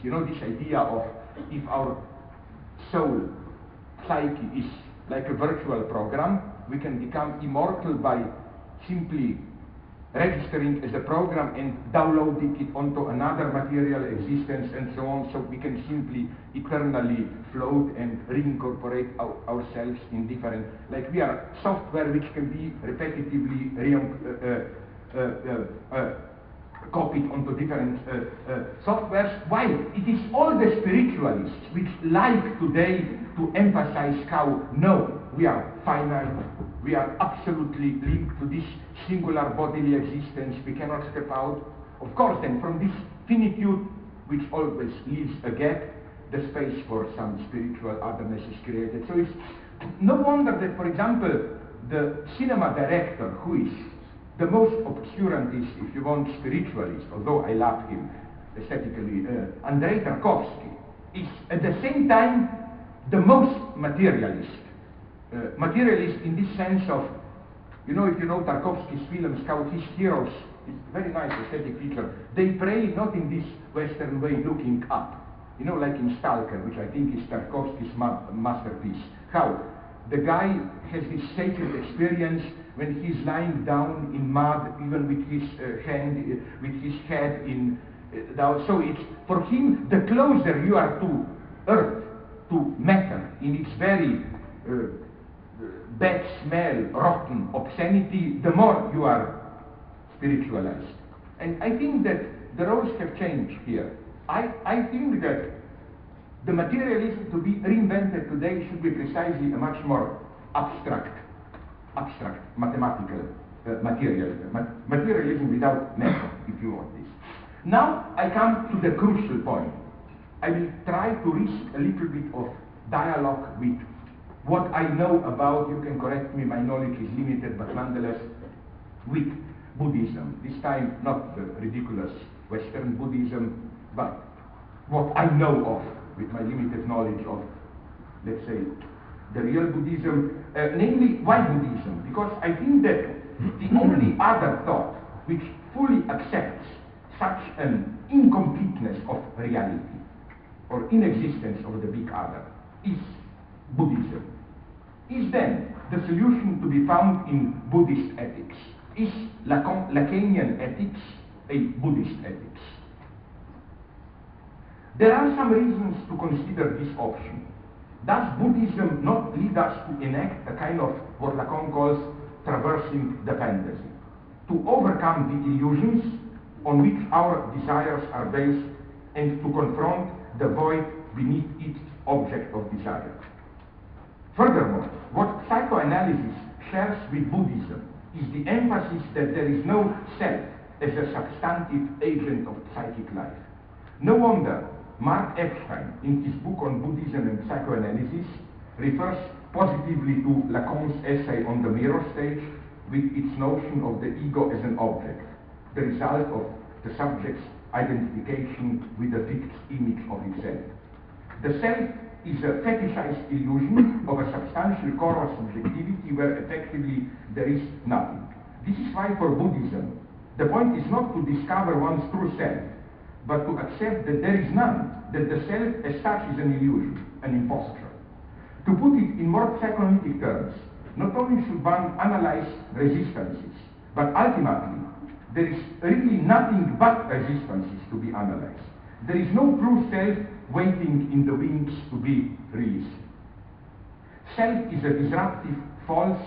You know, this idea of if our soul, psyche is like a virtual program, we can become immortal by simply registering as a program and downloading it onto another material existence and so on, so we can simply eternally float and reincorporate ourselves in different, like we are software which can be repetitively copied onto different softwares, while it is all the spiritualists which like today to emphasize how, no, we are finite, we are absolutely linked to this singular bodily existence, we cannot step out. Of course, then from this finitude, which always leaves a gap, the space for some spiritual otherness is created. So it's no wonder that, for example, the cinema director, who is the most obscurantist, if you want, spiritualist, although I love him aesthetically, Andrei Tarkovsky, is at the same time the most materialist. Materialist in this sense of, you know, if you know Tarkovsky's films, how his heroes, it's very nice aesthetic feature, they pray not in this Western way looking up, you know, like in Stalker, which I think is Tarkovsky's masterpiece, how the guy has this sacred experience when he's lying down in mud, even with his hand, with his head in down. So it's, for him, the closer you are to earth, to matter, in its very bad smell, rotten obscenity, the more you are spiritualized. And I think that the roles have changed here. I think that the materialism to be reinvented today should be precisely a much more abstract, mathematical materialism. Materialism without matter, if you want this. Now I come to the crucial point. I will try to risk a little bit of dialogue with what I know about, you can correct me, my knowledge is limited, but nonetheless, with Buddhism. This time, not the ridiculous Western Buddhism, but what I know of, with my limited knowledge of, let's say, the real Buddhism, namely, why Buddhism? Because I think that the only other thought which fully accepts such an incompleteness of reality, or inexistence of the big other, is Buddhism. Is then the solution to be found in Buddhist ethics? Is Lacanian ethics a Buddhist ethics? There are some reasons to consider this option. Does Buddhism not lead us to enact a kind of what Lacan calls traversing the fantasy, to overcome the illusions on which our desires are based and to confront the void beneath its object of desire? Furthermore, what psychoanalysis shares with Buddhism is the emphasis that there is no self as a substantive agent of psychic life. No wonder Mark Epstein, in his book on Buddhism and psychoanalysis, refers positively to Lacan's essay on the mirror stage with its notion of the ego as an object, the result of the subject's identification with a fixed image of itself. The self is a fetishized illusion of a substantial core of subjectivity where effectively there is nothing. This is why for Buddhism, the point is not to discover one's true self, but to accept that there is none, that the self as such is an illusion, an imposture. To put it in more psychoanalytic terms, not only should one analyze resistances, but ultimately there is really nothing but resistances to be analyzed. There is no true self waiting in the wings to be released. Self is a disruptive, false,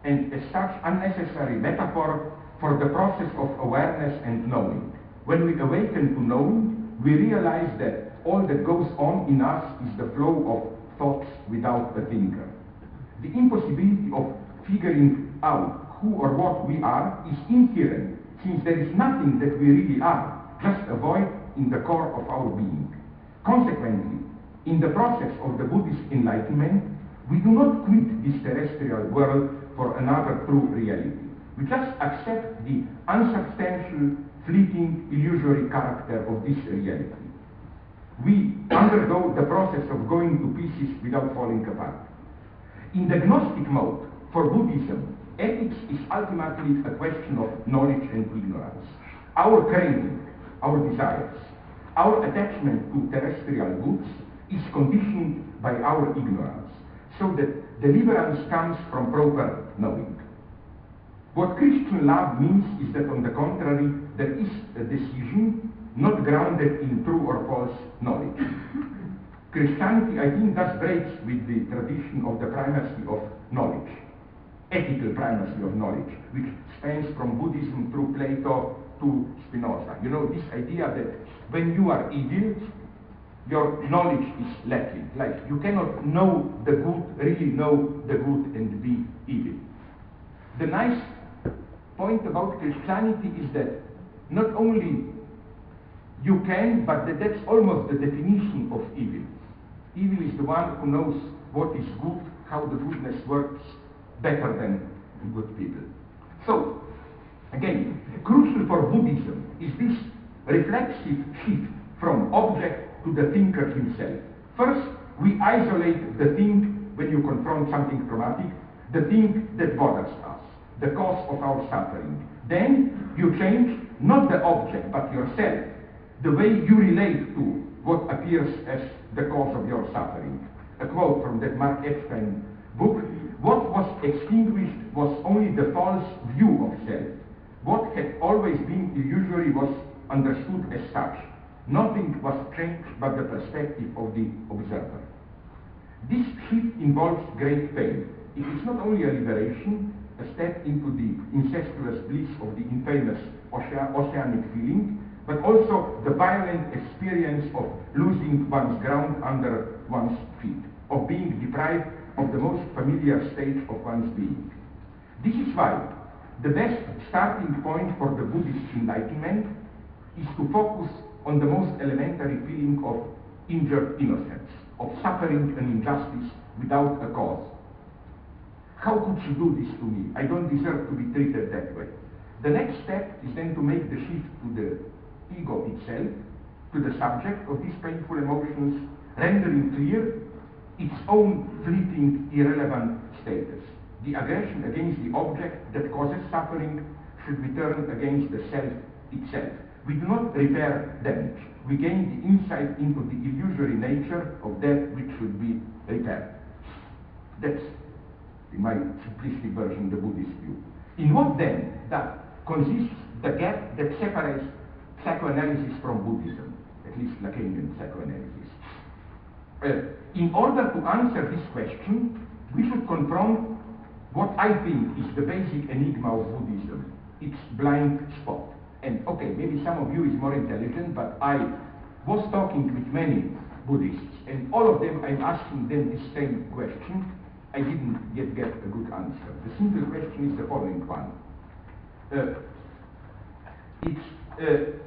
and as such unnecessary metaphor for the process of awareness and knowing. When we awaken to knowing, we realize that all that goes on in us is the flow of thoughts without a thinker. The impossibility of figuring out who or what we are is inherent, since there is nothing that we really are, just a void in the core of our being. Consequently, in the process of the Buddhist enlightenment, we do not quit this terrestrial world for another true reality. We just accept the unsubstantial, fleeting, illusory character of this reality. We undergo the process of going to pieces without falling apart. In the Gnostic mode, for Buddhism, ethics is ultimately a question of knowledge and ignorance. Our craving, our desires, Our attachment to terrestrial goods is conditioned by our ignorance, so that deliverance comes from proper knowing. What Christian love means is that, on the contrary, there is a decision not grounded in true or false knowledge. Christianity, I think, thus breaks with the tradition of the primacy of knowledge, ethical primacy of knowledge, which spans from Buddhism through Plato to Spinoza. You know, this idea that when you are evil, your knowledge is lacking. Like, you cannot know the good, really know the good and be evil. The nice point about Christianity is that not only you can, but that's almost the definition of evil. Evil is the one who knows what is good, how the goodness works better than good people. So, again, crucial for Buddhism is this reflexive shift from object to the thinker himself. First, we isolate the thing when you confront something traumatic, the thing that bothers us, the cause of our suffering. Then you change not the object but yourself, the way you relate to what appears as the cause of your suffering. A quote from that Mark Epstein book: "What was extinguished was only the false view of self. What had always been illusory was understood as such. Nothing was changed but the perspective of the observer." This shift involves great pain. It is not only a liberation, a step into the incestuous bliss of the infamous oceanic feeling, but also the violent experience of losing one's ground under one's feet, of being deprived of the most familiar stage of one's being. This is why the best starting point for the Buddhist enlightenment is to focus on the most elementary feeling of injured innocence, of suffering an injustice without a cause. How could she do this to me? I don't deserve to be treated that way. The next step is then to make the shift to the ego itself, to the subject of these painful emotions, rendering clear its own fleeting, irrelevant status. The aggression against the object that causes suffering should be turned against the self itself. We do not repair damage. We gain the insight into the illusory nature of that which should be repaired. That's, in my simplistic version, the Buddhist view. In what then that consists the gap that separates psychoanalysis from Buddhism, at least Lacanian psychoanalysis? In order to answer this question, we should confront what I think is the basic enigma of Buddhism, its blind spot. And okay, maybe some of you is more intelligent, but I was talking with many Buddhists, and all of them, I'm asking them the same question. I didn't yet get a good answer. The simple question is the following one.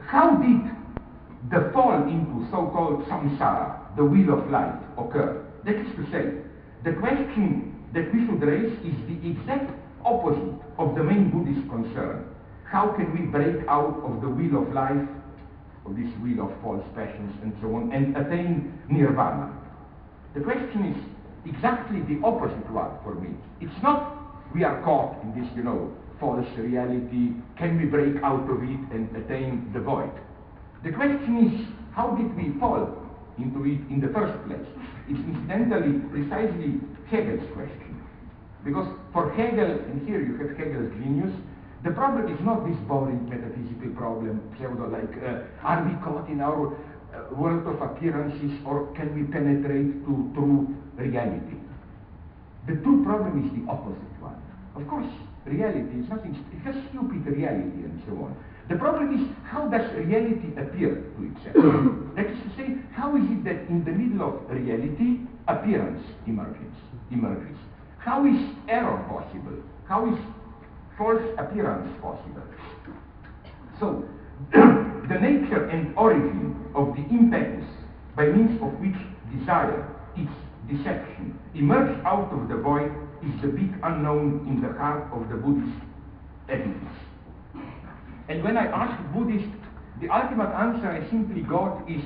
How did the fall into so-called samsara, the wheel of life, occur? That is to say, the question that we should raise is the exact opposite of the main Buddhist concern. How can we break out of the wheel of life, of this wheel of false passions and so on, and attain nirvana? The question is exactly the opposite one for me. It's not we are caught in this, false reality, can we break out of it and attain the void? The question is, how did we fall into it in the first place? It's incidentally precisely Hegel's question. Because for Hegel, and here you have Hegel's genius, the problem is not this boring metaphysical problem, are we caught in our world of appearances, or can we penetrate to true reality? The true problem is the opposite one. Of course, reality is nothing, it's just stupid reality and so on. The problem is, how does reality appear to itself? That is to say, how is it that in the middle of reality, appearance emerges? How is error possible? How is false appearance possible? So, the nature and origin of the impetus by means of which desire, its deception, emerge out of the void is the big unknown in the heart of the Buddhist edifice. And when I asked Buddhists, the ultimate answer I simply got is,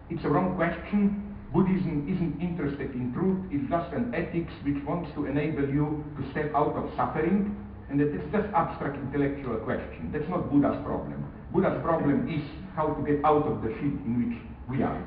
it's a wrong question. Buddhism isn't interested in truth, it's just an ethics which wants to enable you to step out of suffering, and that it's just abstract intellectual question. That's not Buddha's problem. Buddha's problem is how to get out of the shit in which we are.